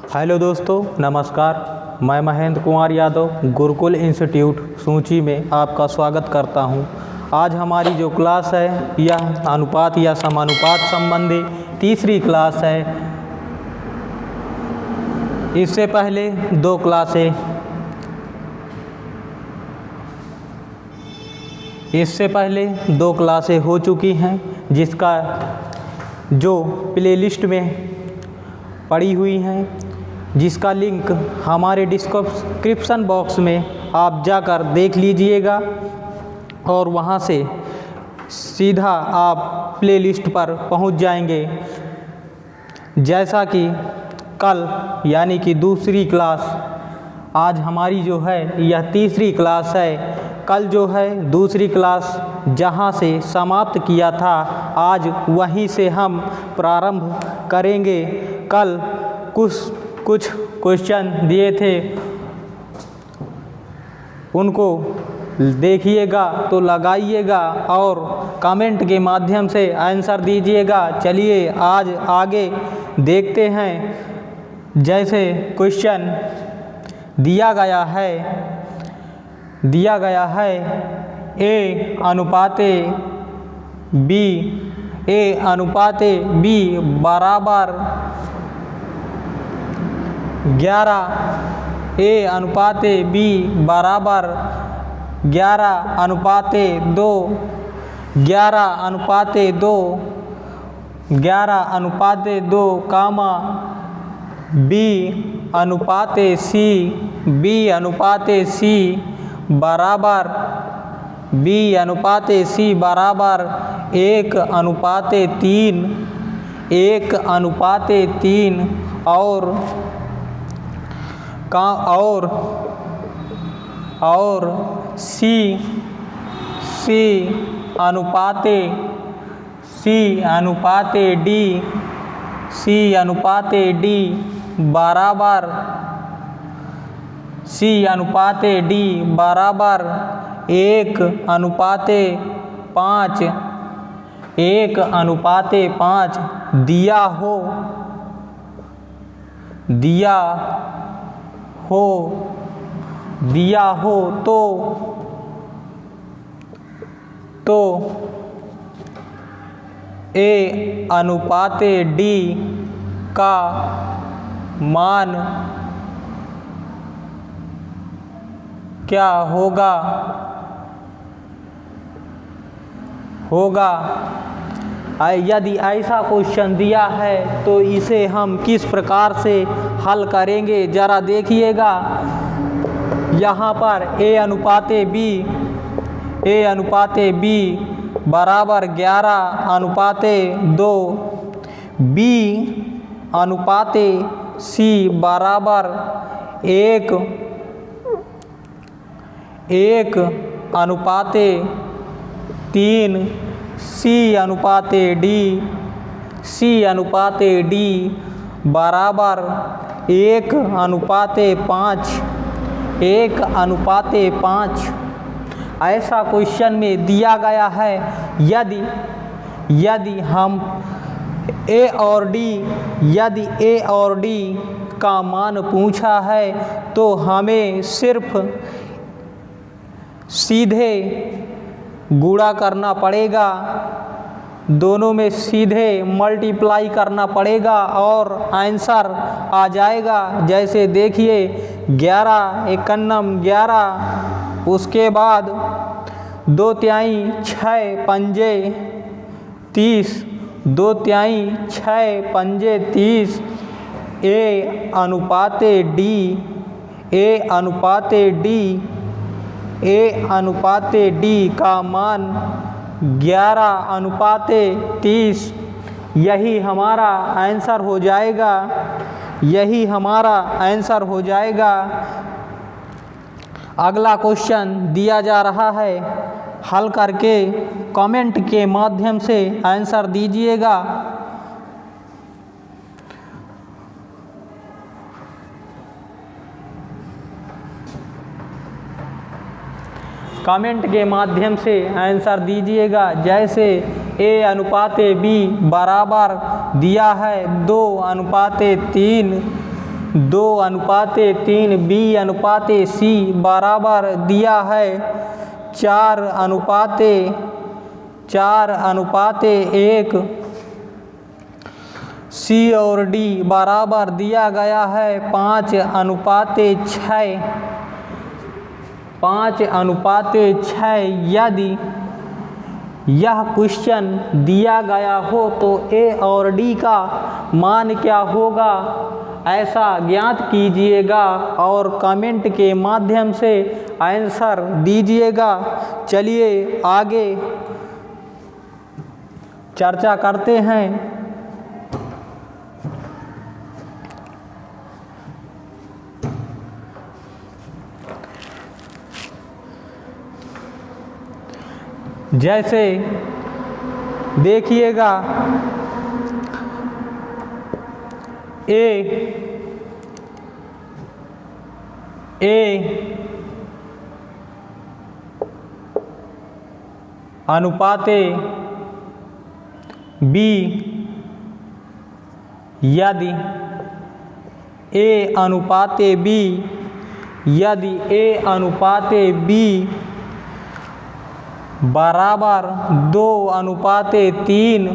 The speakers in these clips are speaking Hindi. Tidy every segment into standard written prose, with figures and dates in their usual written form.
हेलो दोस्तों, नमस्कार। मैं महेंद्र कुमार यादव गुरुकुल इंस्टीट्यूट सूची में आपका स्वागत करता हूं। आज हमारी जो क्लास है यह अनुपात या समानुपात संबंधी तीसरी क्लास है। इससे पहले दो क्लासें हो चुकी हैं, जिसका जो प्लेलिस्ट में पड़ी हुई हैं, जिसका लिंक हमारे डिस्क्रिप्शन बॉक्स में आप जाकर देख लीजिएगा और वहां से सीधा आप प्लेलिस्ट पर पहुंच जाएंगे। जैसा कि कल यानी कि दूसरी क्लास, आज हमारी जो है यह तीसरी क्लास है। कल जो है दूसरी क्लास जहां से समाप्त किया था, आज वहीं से हम प्रारंभ करेंगे। कल कुछ क्वेश्चन दिए थे, उनको देखिएगा तो लगाइएगा और कमेंट के माध्यम से आंसर दीजिएगा। चलिए आज आगे देखते हैं। जैसे क्वेश्चन दिया गया है ए अनुपाते बी बराबर 11, ए अनुपाते बी बराबर 11:2, 11:2, कामा बी अनुपाते सी बराबर 1:3 और सी अनुपाते डी बराबर 1:5 दिया हो तो ए अनुपाते डी का मान क्या होगा? यदि ऐसा क्वेश्चन दिया है तो इसे हम किस प्रकार से हल करेंगे, ज़रा देखिएगा। यहाँ पर ए अनुपाते बी बराबर 11:2, बी अनुपाते सी बराबर 1:3, सी अनुपाते डी बराबर 1:5। ऐसा क्वेश्चन में दिया गया है। यदि ए और डी का मान पूछा है तो हमें सिर्फ सीधे गुणा करना पड़ेगा, दोनों में सीधे मल्टीप्लाई करना पड़ेगा और आंसर आ जाएगा। जैसे देखिए 11 एकन्नम 11, उसके बाद 2 तिहाई 6 पंजे 30, 2 तिहाई 6 पंजे 30, ए अनुपाते डी का मान 11:30। यही हमारा आंसर हो जाएगा। अगला क्वेश्चन दिया जा रहा है, हल करके कमेंट के माध्यम से आंसर दीजिएगा। कमेंट के माध्यम से आंसर दीजिएगा। जैसे ए अनुपाते बी बराबर दिया है 2:3, 2:3 B/C बराबर दिया है 4:1। C और D बराबर दिया गया है 5:6। 5:6। यदि यह क्वेश्चन दिया गया हो तो A और D का मान क्या होगा, ऐसा ज्ञात कीजिएगा और कमेंट के माध्यम से आंसर दीजिएगा। चलिए आगे चर्चा करते हैं। जैसे देखिएगा A/B यदि A/B बराबर 2:3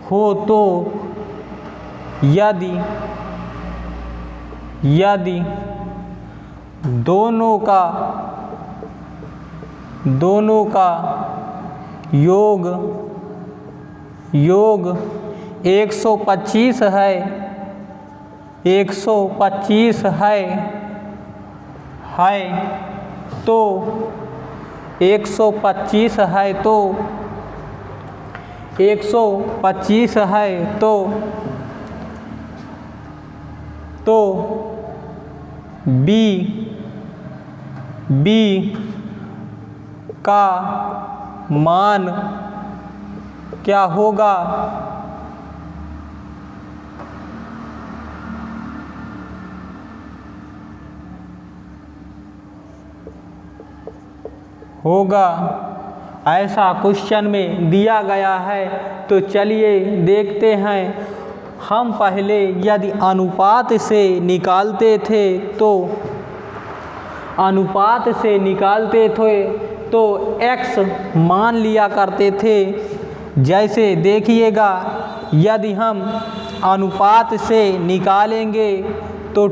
हो तो यदि दोनों का योग 125 है 125 है तो 125 है तो 125 है तो B का मान क्या होगा? ऐसा क्वेश्चन में दिया गया है। तो चलिए देखते हैं। हम पहले यदि अनुपात से निकालते थे तो x मान लिया करते थे। जैसे देखिएगा यदि हम अनुपात से निकालेंगे तो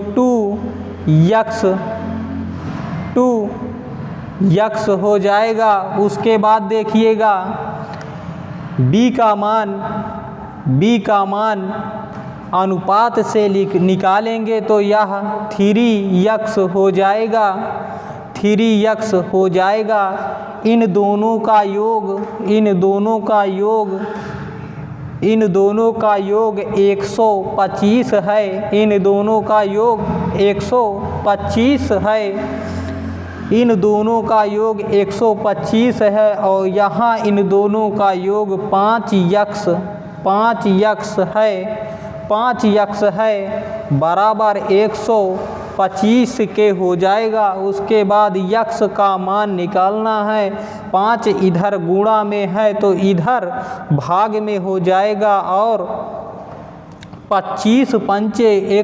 2x हो जाएगा। उसके बाद देखिएगा b का मान अनुपात से निकालेंगे तो यह 3x हो जाएगा। इन दोनों का योग 125 है। इन दोनों का योग 125 है और यहाँ इन दोनों का योग 5x है बराबर 125 के हो जाएगा। उसके बाद x का मान निकालना है। 5 इधर गुणा में है तो इधर भाग में हो जाएगा और 25 पंचे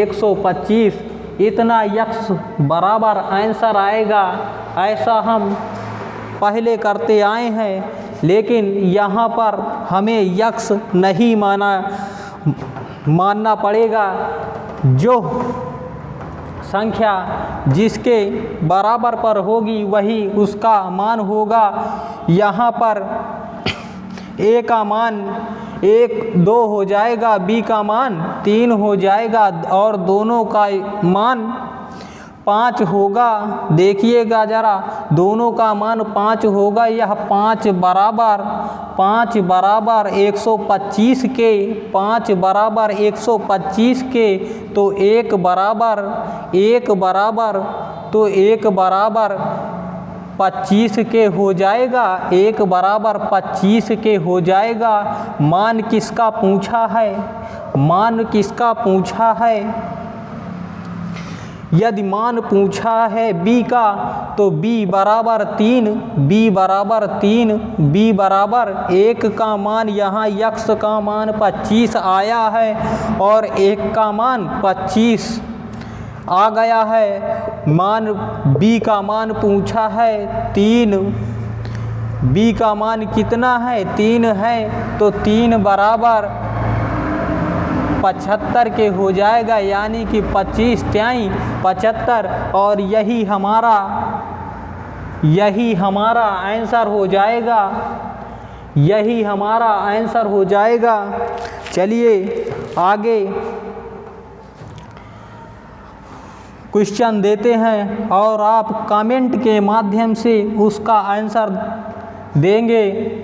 125 इतना x बराबर आंसर आएगा। ऐसा हम पहले करते आए हैं, लेकिन यहाँ पर हमें x नहीं मानना पड़ेगा। जो संख्या जिसके बराबर पर होगी वही उसका मान होगा। यहाँ पर a का मान 1-2 हो जाएगा, b का मान 3 हो जाएगा और दोनों का मान 5 होगा। देखिएगा ज़रा, दोनों का मान 5 होगा। यह 5 बराबर 125 के 5 बराबर 125 के तो 1 बराबर 25 के हो जाएगा। 1 बराबर 25 के हो जाएगा। मान किसका पूछा है? यदि मान पूछा है b का तो b बराबर 3, b बराबर 3, b बराबर 1 का मान यहाँ x का मान 25 आया है और 1 का मान 25 आ गया है। मान b का मान पूछा है 3, b का मान कितना है 3 है, तो 3 बराबर 75 के हो जाएगा, यानी कि 25 त्याई 75 और यही हमारा आंसर हो जाएगा, यही हमारा आंसर हो जाएगा। चलिए आगे क्वेश्चन देते हैं और आप कमेंट के माध्यम से उसका आंसर देंगे।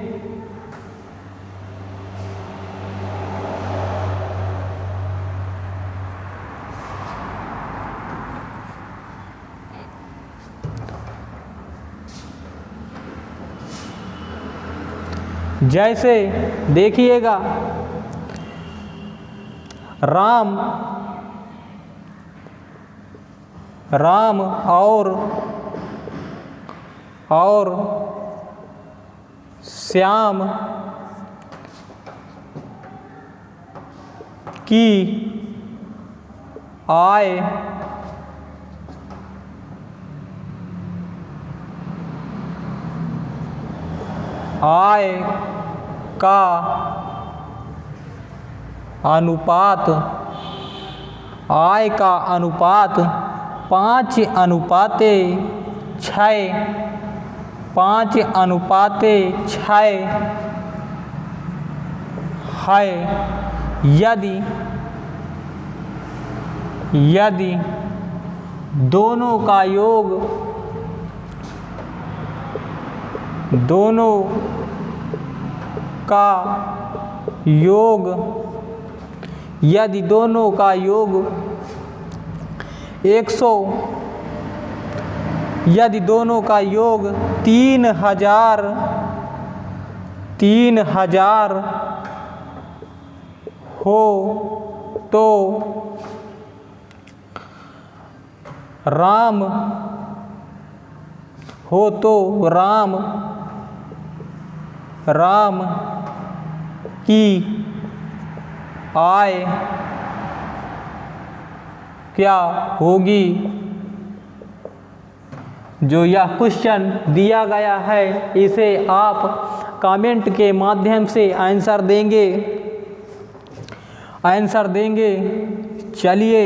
जैसे देखिएगा, राम और श्याम की आय का अनुपात 5:6 है। यदि दोनों का योग यदि दोनों का योग 3000 हो तो राम की आय क्या होगी। जो यह क्वेश्चन दिया गया है इसे आप कमेंट के माध्यम से आंसर देंगे। चलिए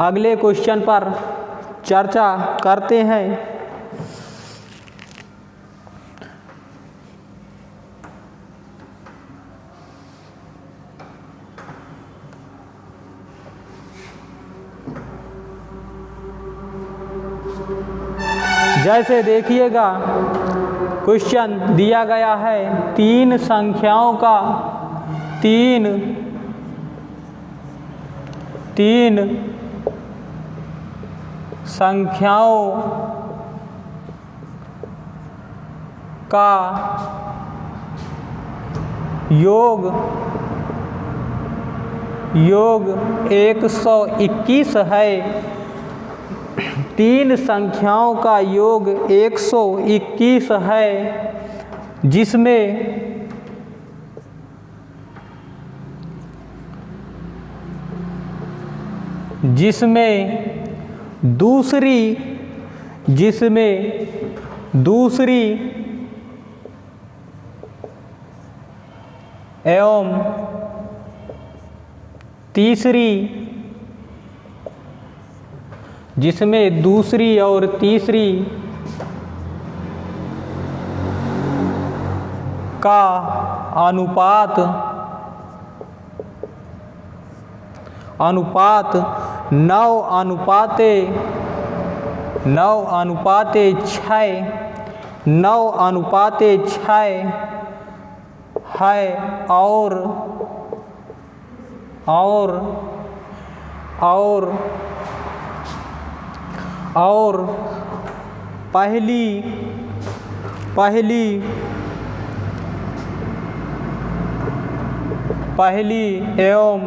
अगले क्वेश्चन पर चर्चा करते हैं। जैसे देखिएगा, क्वेश्चन दिया गया है तीन संख्याओं का योग 121 है। 3 संख्याओं का योग 121 है, जिसमें दूसरी एवं तीसरी और तीसरी का अनुपात 9:6 है और पहली एवं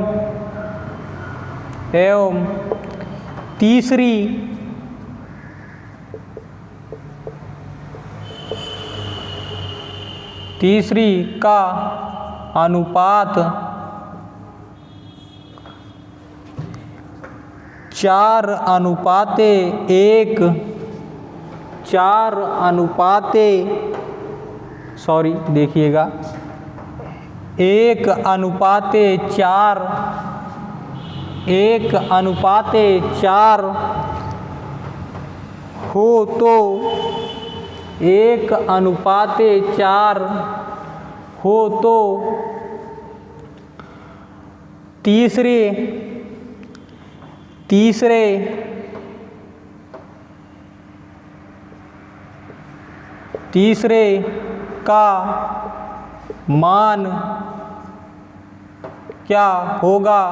तीसरी का अनुपात 4:1 देखिएगा 1:4 हो तो 1:4 हो तो तीसरे का मान क्या होगा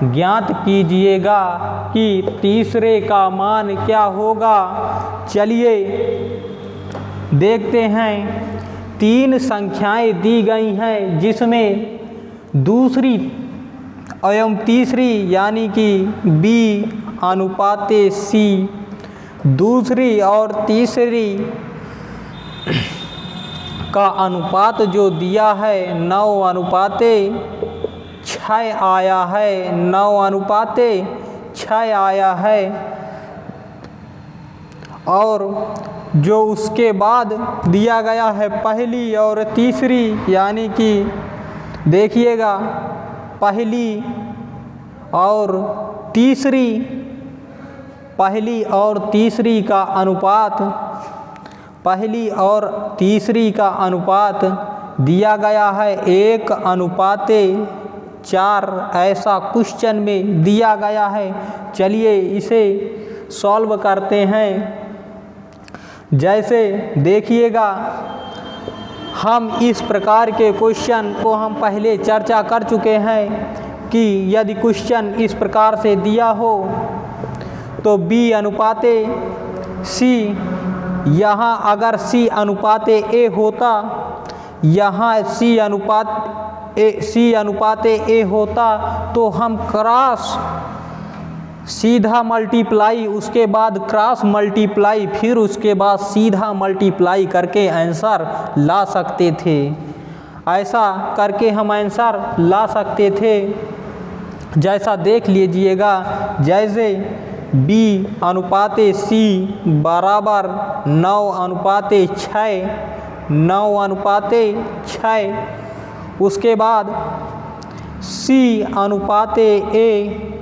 ज्ञात कीजिएगा कि तीसरे का मान क्या होगा। चलिए देखते हैं। 3 संख्याएं दी गई हैं जिसमें दूसरी एवं तीसरी यानी कि B:C, दूसरी और तीसरी का अनुपात जो दिया है 9:6 आया है, 9:6 आया है। और जो उसके बाद दिया गया है पहली और तीसरी यानी कि देखिएगा पहली और तीसरी का अनुपात दिया गया है 1:4 ऐसा क्वेश्चन में दिया गया है। चलिए इसे सॉल्व करते हैं। जैसे देखिएगा हम इस प्रकार के क्वेश्चन को हम पहले चर्चा कर चुके हैं कि यदि क्वेश्चन इस प्रकार से दिया हो तो B:C, यहाँ अगर C:A होता, यहाँ C:A होता तो हम क्रॉस सीधा मल्टीप्लाई, उसके बाद क्रॉस मल्टीप्लाई, फिर उसके बाद सीधा मल्टीप्लाई करके आंसर ला सकते थे। ऐसा करके हम आंसर ला सकते थे। जैसा देख लीजिएगा, जैसे B:C बराबर 9:6, उसके बाद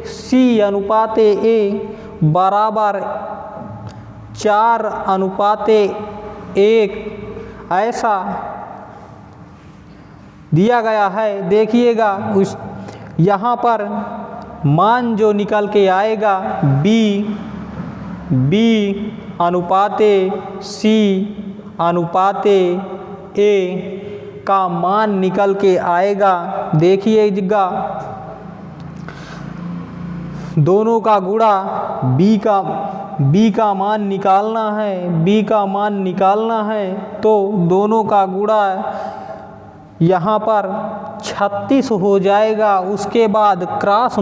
C:A बराबर 4:1 ऐसा दिया गया है। देखिएगा यहाँ पर मान जो निकल के आएगा B:C:A का मान निकल के आएगा। देखिएगा दोनों का गुणा B का मान निकालना है, तो दोनों का गुणा यहाँ पर 36 हो जाएगा। उसके बाद क्रॉस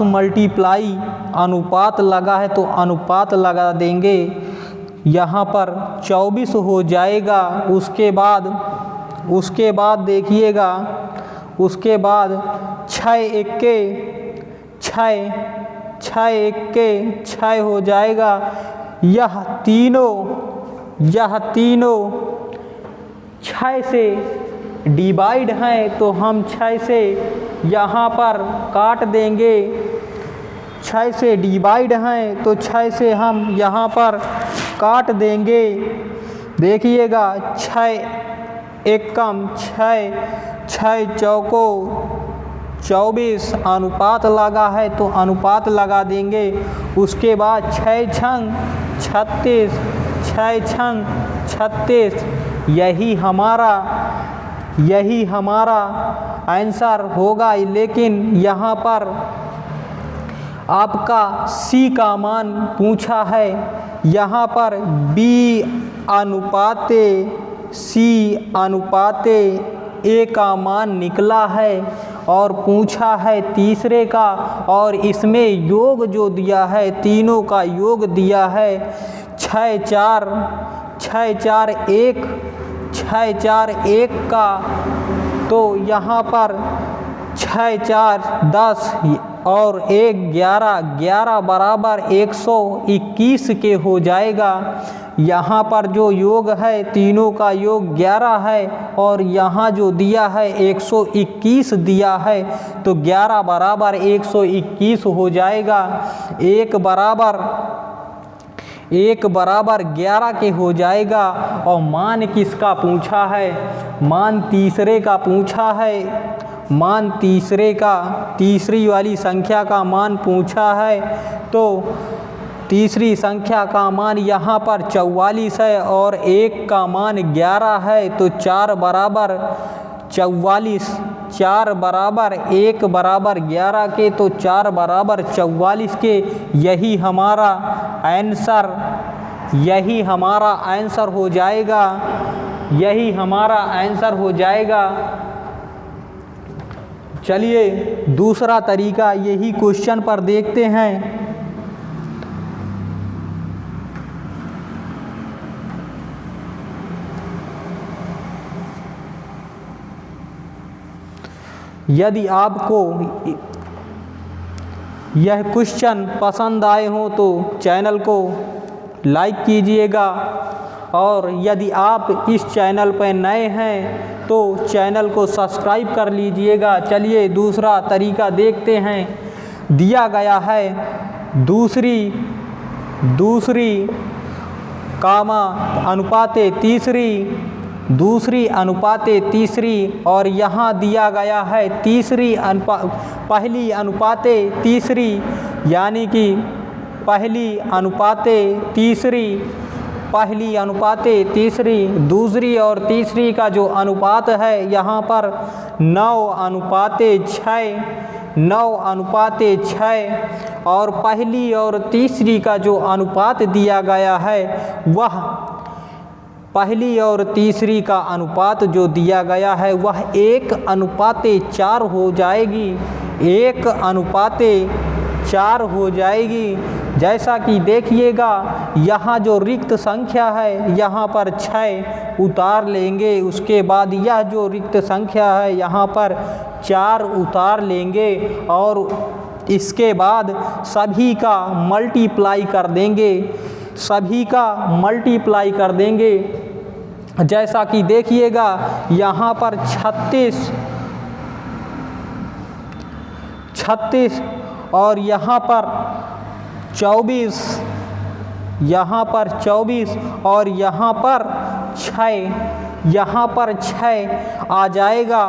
मल्टीप्लाई अनुपात लगा है तो अनुपात लगा देंगे, यहाँ पर 24 हो जाएगा। उसके बाद देखिएगा, उसके बाद 6 हो जाएगा। यह तीनों 6 से डिवाइड हैं तो हम 6 से यहाँ पर काट देंगे। 6 से डिवाइड हैं तो 6 से हम यहाँ पर काट देंगे। देखिएगा 6 एकम 6 चौको 24 अनुपात लगा है तो अनुपात लगा देंगे। उसके बाद 6 छंग 36 यही हमारा आंसर होगा। लेकिन यहाँ पर आपका C का मान पूछा है, यहाँ पर B:C:A का मान निकला है और पूछा है तीसरे का, और इसमें योग जो दिया है तीनों का योग दिया है 6 4 1 6 4 1 का। तो यहाँ पर 6 4 10 और 1 11 11 बराबर 121 के हो जाएगा। यहाँ पर जो योग है तीनों का योग 11 है और यहाँ जो दिया है 121 दिया है, तो 11 बराबर 121 हो जाएगा। 1 बराबर 11 के हो जाएगा। और मान किसका पूछा है? मान तीसरे का पूछा है। मान तीसरे का, तीसरी वाली संख्या का मान पूछा है। तो तीसरी संख्या का मान यहाँ पर 44 है और 1 का मान 11 है। तो 4 बराबर 44, 4 बराबर 1 बराबर 11 के, तो 4 बराबर 44 के। यही हमारा आंसर हो जाएगा। यही हमारा आंसर हो जाएगा। चलिए दूसरा तरीका यही क्वेश्चन पर देखते हैं। यदि आपको यह क्वेश्चन पसंद आए हो तो चैनल को लाइक कीजिएगा, और यदि आप इस चैनल पर नए हैं तो चैनल को सब्सक्राइब कर लीजिएगा। चलिए दूसरा तरीका देखते हैं। दिया गया है दूसरी कामा अनुपाते दूसरी अनुपाते तीसरी, और यहाँ दिया गया है पहली अनुपाते तीसरी, यानी कि पहली अनुपाते तीसरी। दूसरी और तीसरी का जो अनुपात है यहाँ पर 9 अनुपाते 6, और पहली और तीसरी का जो अनुपात दिया गया है वह पहली और तीसरी का अनुपात जो दिया गया है वह 1 अनुपाते 4 हो जाएगी। 1 अनुपाते 4 हो जाएगी। जैसा कि देखिएगा यहाँ जो रिक्त संख्या है यहाँ पर 6 उतार लेंगे, उसके बाद यह जो रिक्त संख्या है यहाँ पर 4 उतार लेंगे, और इसके बाद सभी का मल्टीप्लाई कर देंगे। जैसा कि देखिएगा यहाँ पर 36 और यहाँ पर 24 और यहाँ पर 6 आ जाएगा।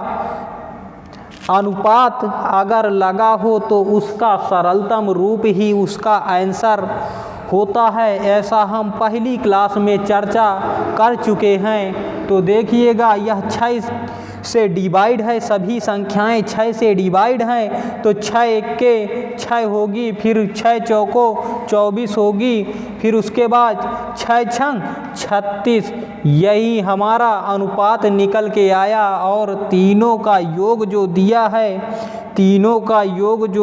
अनुपात अगर लगा हो तो उसका सरलतम रूप ही उसका आंसर होता है। ऐसा हम पहली क्लास में चर्चा कर चुके हैं। तो देखिएगा यह 6 से डिवाइड है, सभी संख्याएं 6 से डिवाइड हैं। तो 6 एके 6 होगी, फिर 6 चौको 24 होगी, फिर उसके बाद 6 छंग 36। यही हमारा अनुपात निकल के आया। और तीनों का योग जो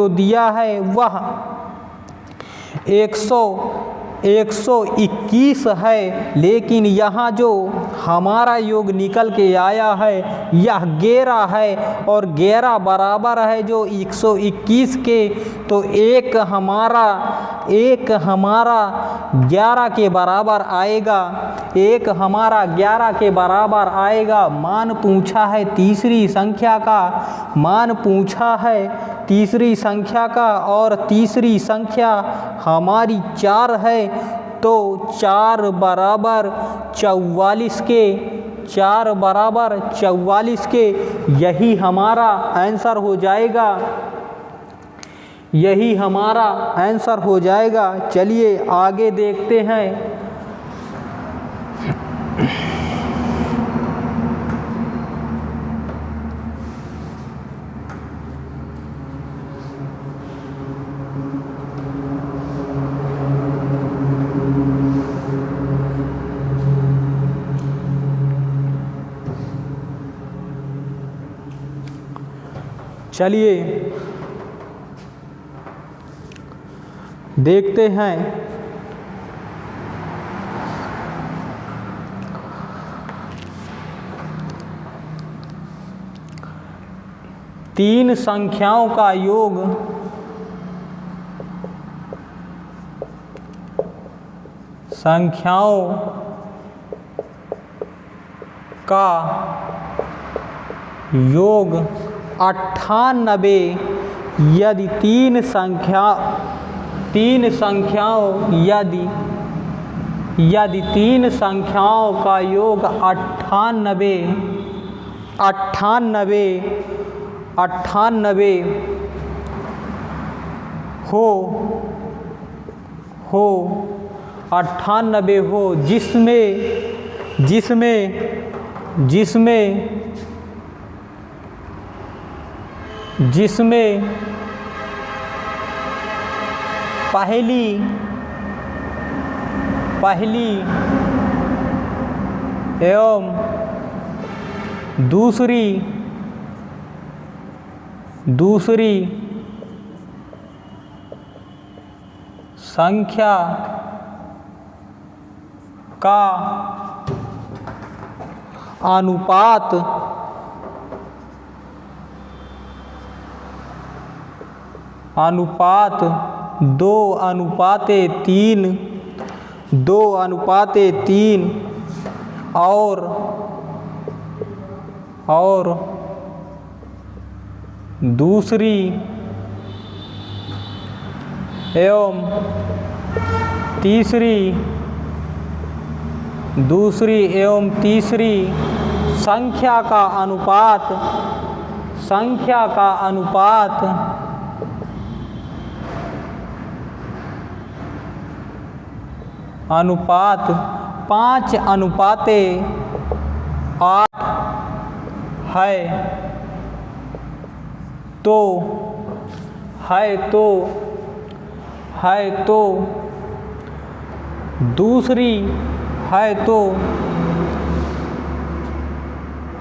दिया है वह 121 है। लेकिन यहाँ जो हमारा योग निकल के आया है यह 11 है, और 11 बराबर है जो 121 के। तो एक हमारा 11 के बराबर आएगा। 1 हमारा 11 के बराबर आएगा। मान पूछा है तीसरी संख्या का, और तीसरी संख्या हमारी 4 है। तो 4 बराबर 44 के। यही हमारा आंसर हो जाएगा। चलिए आगे देखते हैं। चलिए देखते हैं तीन संख्याओं का योग का योग 98 यदि तीन संख्याओं यदि तीन संख्याओं का योग 98 हो 98 हो जिसमें पहली एवं दूसरी संख्या का अनुपात 2:3 और दूसरी एवं तीसरी संख्या का अनुपात 5:8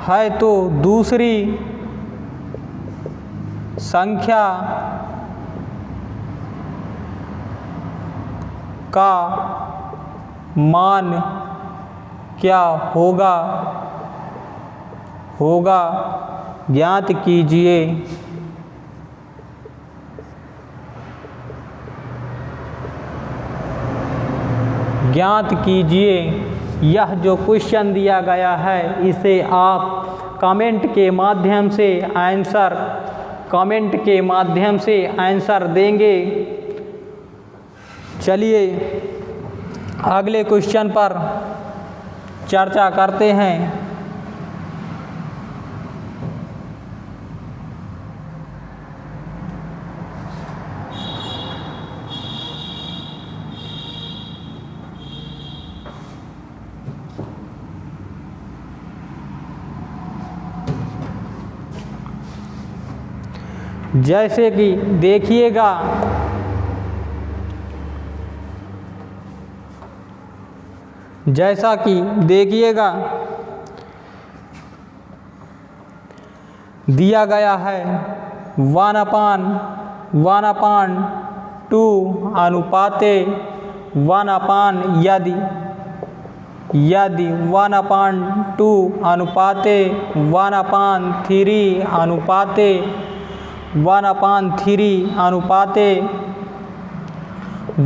है तो दूसरी संख्या का मान क्या होगा ज्ञात कीजिए। यह जो क्वेश्चन दिया गया है इसे आप कमेंट के माध्यम से आंसर देंगे। चलिए अगले क्वेश्चन पर चर्चा करते हैं। जैसा कि देखिएगा दिया गया है 1/2 अनुपाते 1 यदि 1/2 अनुपाते 1/3 अनुपाते 1/3 अनुपाते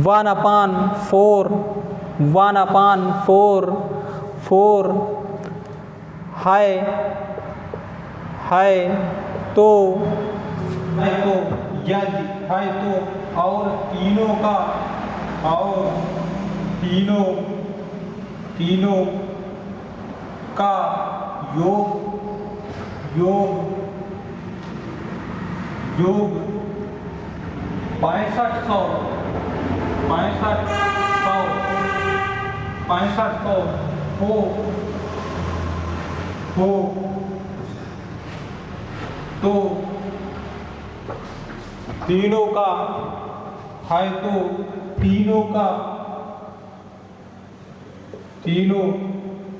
1/4 है तो और तीनों का योग 6500 हो तो तीनों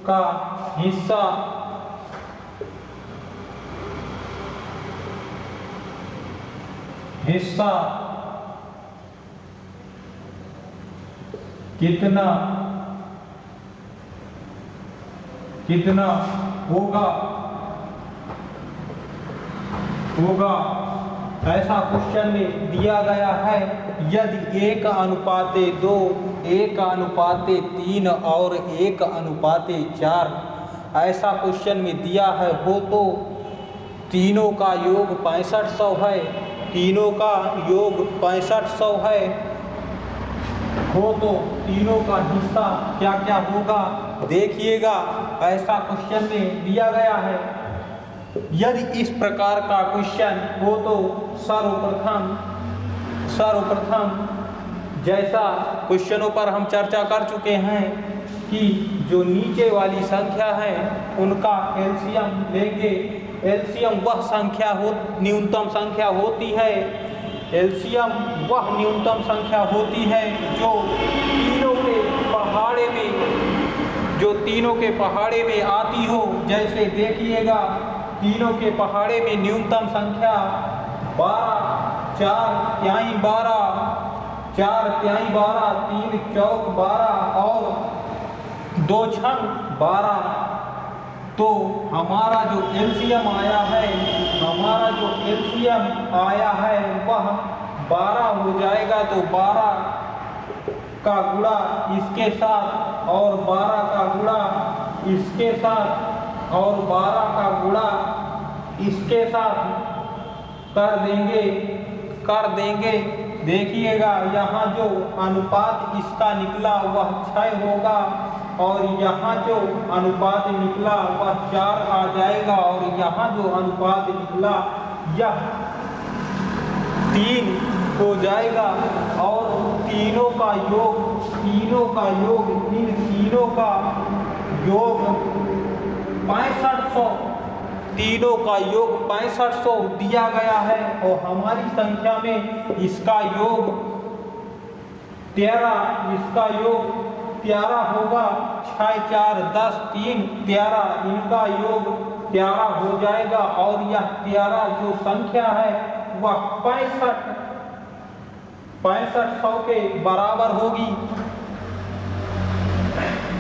का हिस्सा हिस्सा कितना होगा ऐसा क्वेश्चन में दिया गया है। यदि 1:2, 1:3 और 1:4 ऐसा क्वेश्चन में दिया है हो तो तीनों का योग 6500 है, तीनों का योग 6500 है हो तो तीनों का हिस्सा क्या क्या होगा देखिएगा, ऐसा क्वेश्चन में दिया गया है। यदि इस प्रकार का क्वेश्चन हो तो सर्वप्रथम जैसा क्वेश्चनों पर हम चर्चा कर चुके हैं कि जो नीचे वाली संख्या है उनका एलसीएम लेंगे। एलसीएम वह संख्या न्यूनतम संख्या होती है, एलसीएम वह न्यूनतम संख्या होती है जो तीनों के पहाड़े में आती हो। जैसे देखिएगा, तीनों के पहाड़े में न्यूनतम संख्या 12, 4 तिहाई 12, 4 तिहाई 12, 3 चौक 12 और 2 छंग 12। तो हमारा जो एलसीएम आया है वह 12 हो जाएगा। तो 12 का गुणा इसके साथ और 12 का गुणा इसके साथ और 12 का गुणा इसके साथ कर देंगे। देखिएगा, यहाँ जो अनुपात इसका निकला वह 6 होगा और यहाँ जो अनुपात निकला वह 4 आ जाएगा और यहाँ जो अनुपात निकला यह 3 हो जाएगा। और तीनों का योग इन तीनों का योग 6500, तीनों का योग 6500 दिया गया है और हमारी संख्या में इसका योग 13 होगा। 6 4 10 3 13, इनका योग 13 हो जाएगा और यह 13 जो संख्या है वह 6500 के बराबर होगी।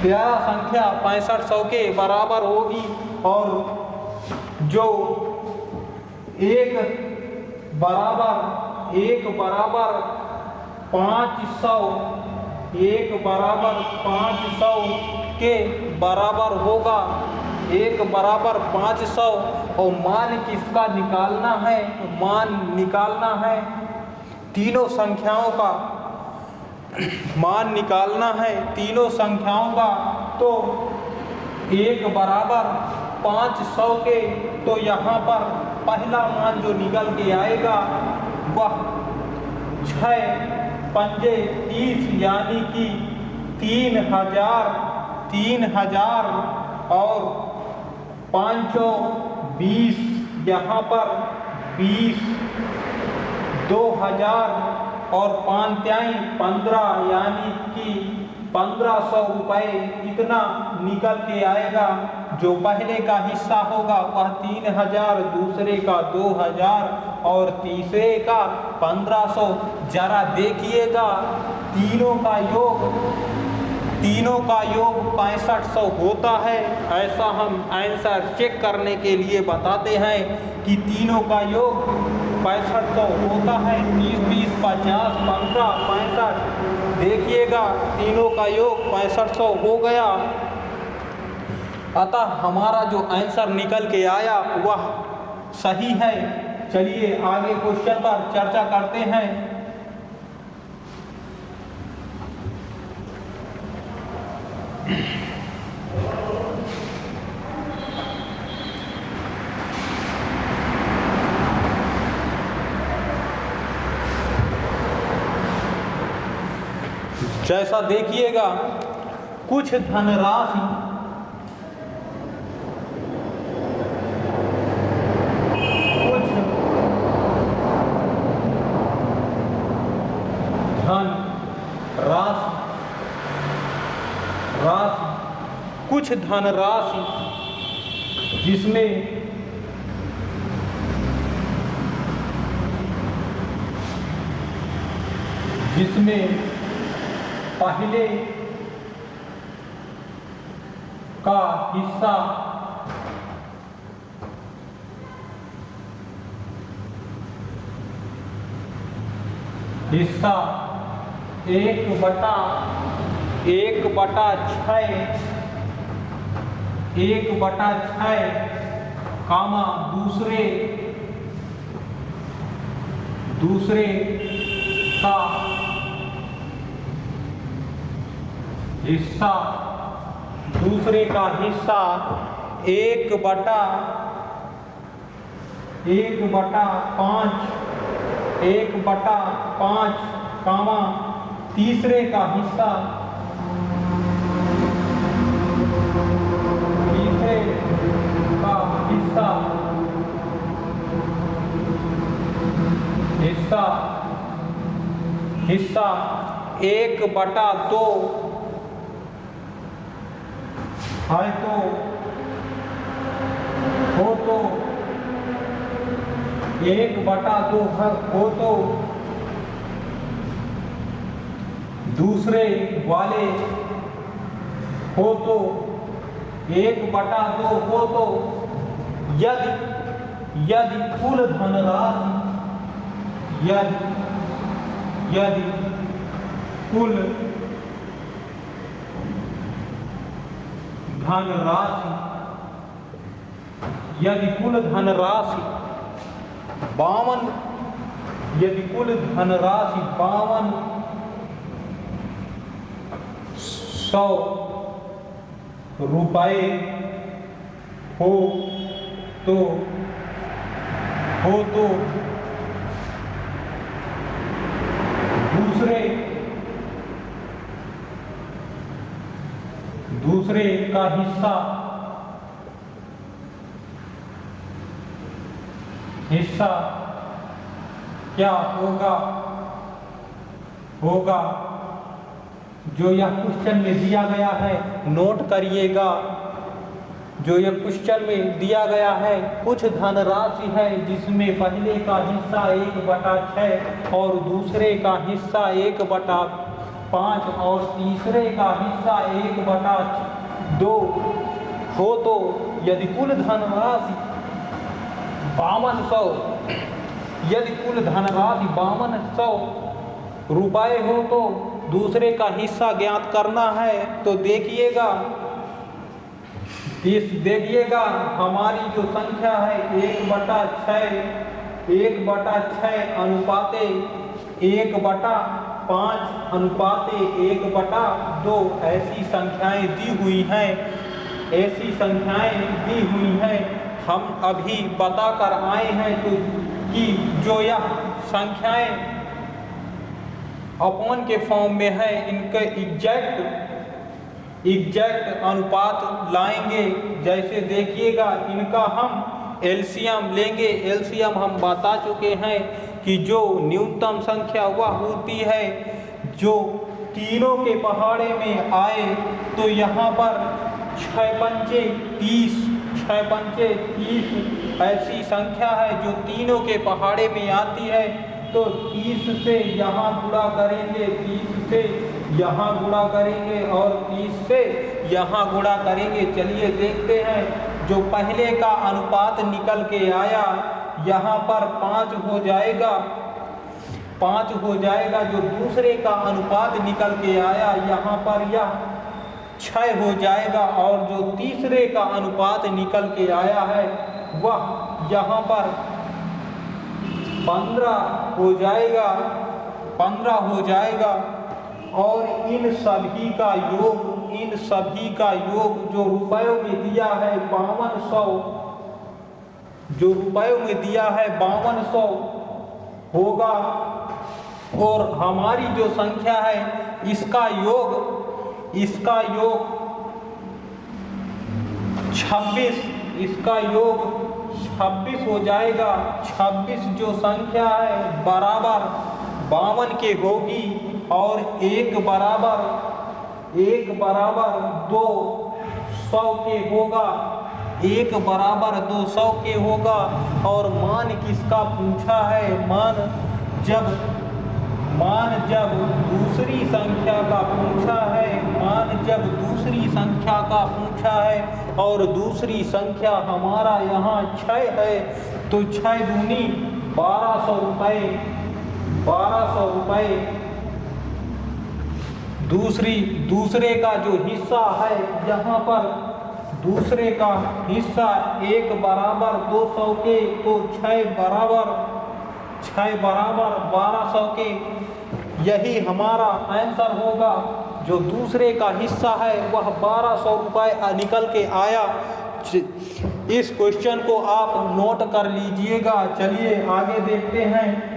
13 संख्या 6500 के बराबर होगी और जो 1 बराबर 500 के बराबर होगा। 1 बराबर 500 और मान किसका निकालना है? मान निकालना है तीनों संख्याओं का मान निकालना है तीनों संख्याओं का। तो 1 बराबर 500 के, तो यहाँ पर पहला मान जो निकल के आएगा वह 6 पंजे 30 यानी कि 3000 और 5 20, यहाँ पर 20 2000 और 5 तिहाई 15 यानी कि 1500 रुपये इतना निकल के आएगा। जो पहले का हिस्सा होगा वह 3000, दूसरे का 2000 और तीसरे का 1500। जरा देखिएगा, तीनों का योग 6500 होता है। ऐसा हम आंसर चेक करने के लिए बताते हैं कि तीनों का योग 6500 होता है। 30 20 50 15 65। देखिएगा, तीनों का योग 6500 हो गया। अतः हमारा जो आंसर निकल के आया वह सही है। चलिए आगे क्वेश्चन पर चर्चा करते हैं। जैसा देखिएगा, कुछ धनराशि कुछ धनराशि जिसमें जिसमें पहले का हिस्सा एक बटा 6 कामा दूसरे का हिस्सा 1/5 कामा तीसरे का हिस्सा 1/2 है तो हो तो 1/2 हो तो दूसरे वाले हो तो 1/2 हो तो यदि कुल धनराशि 52,100 रुपये हो तो दूसरे का हिस्सा क्या होगा जो यह क्वेश्चन में दिया गया है। नोट करिएगा, जो यह क्वेश्चन में दिया गया है कुछ धनराशि है जिसमें पहले का हिस्सा 1/6 और दूसरे का हिस्सा 1/5 और तीसरे का हिस्सा 1/2 हो तो यदि कुल धनराशि 52,100 रुपये हो तो दूसरे का हिस्सा ज्ञात करना है। तो देखिएगा हमारी जो संख्या है 1/6 अनुपाते 1/5 अनुपाते 1/2 ऐसी संख्याएं दी हुई हैं। हम अभी बता कर आए हैं तो कि जो यह संख्याएं अपॉन के फॉर्म में है इनके एग्जैक्ट अनुपात लाएंगे। जैसे देखिएगा इनका हम एलसीएम लेंगे। एलसीएम हम बता चुके हैं कि जो न्यूनतम संख्या वह होती है जो तीनों के पहाड़े में आए। तो यहाँ पर 6 पंचे 30 ऐसी संख्या है जो तीनों के पहाड़े में आती है। तो 30 से यहाँ गुणा करेंगे, 30 से यहाँ गुणा करेंगे और 30 से यहाँ गुणा करेंगे। चलिए देखते हैं जो पहले का अनुपात निकल के आया यहाँ पर 5 हो जाएगा। जो दूसरे का अनुपात निकल के आया यहाँ पर यह 6 हो जाएगा और जो तीसरे का अनुपात निकल के आया है वह यहाँ पर 15 हो जाएगा। और इन सभी का योग जो रुपयों में दिया है 5200 होगा। और हमारी जो संख्या है इसका योग 26 हो जाएगा। 26 जो संख्या है बराबर 52 के होगी और 1 बराबर 200 के होगा। 1 बराबर 200 के होगा। और मान किसका पूछा है? मान जब मान जब दूसरी संख्या का पूछा है, मान जब दूसरी संख्या का पूछा है और दूसरी संख्या हमारा यहाँ 6 है, तो 6 दूनी 1200 रुपये, 1200 रुपये। दूसरे का जो हिस्सा है, यहाँ पर दूसरे का हिस्सा 1 बराबर 200 के, तो 6 बराबर 1200 के, यही हमारा आंसर होगा। जो दूसरे का हिस्सा है वह 1200 रुपये निकल के आया। इस क्वेश्चन को आप नोट कर लीजिएगा। चलिए आगे देखते हैं।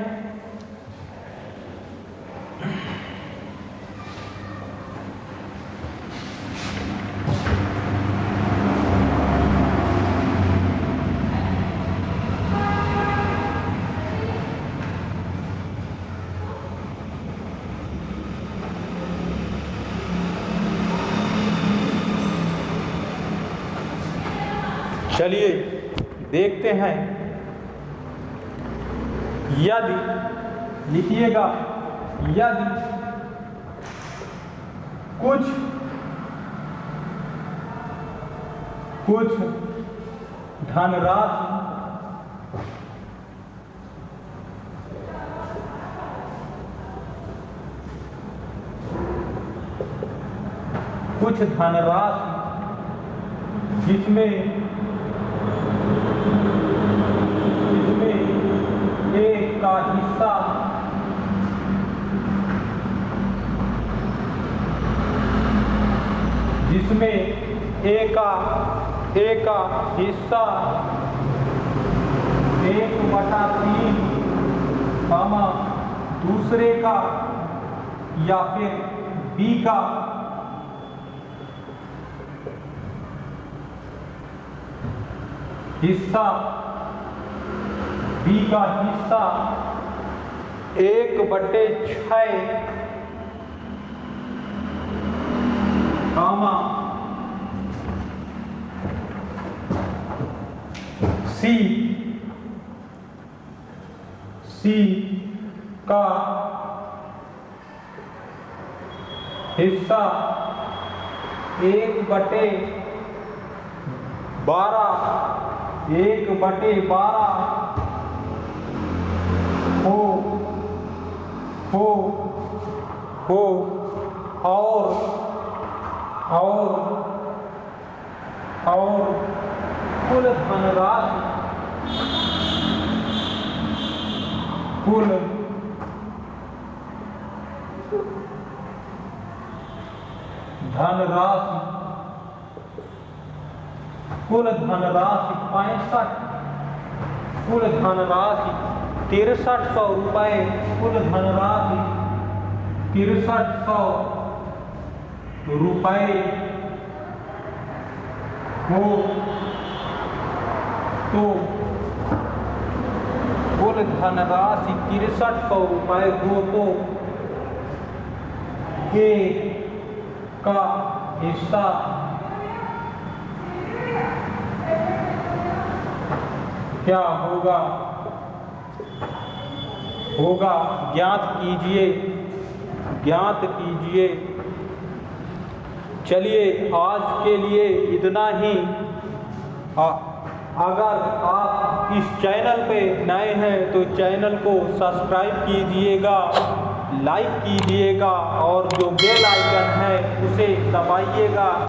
चलिए देखते हैं। यदि लिखिएगा, यदि कुछ धनराशि जिसमें एक का हिस्सा एक का हिस्सा 1/3 दूसरे का या फिर बी का हिस्सा, बी का हिस्सा 1/6 सी का हिस्सा 1/12 हो और कुल धनराशि कुल धनराशि 6300 रुपये, कुल धनराशि 6300 रुपये हो, तो कुल धनराशि 6300 रुपये हो तो ए का हिस्सा क्या होगा ज्ञात कीजिए। चलिए आज के लिए इतना ही। अगर आप इस चैनल पे नए हैं तो चैनल को सब्सक्राइब कीजिएगा, लाइक कीजिएगा और जो बेल आइकन है उसे दबाइएगा।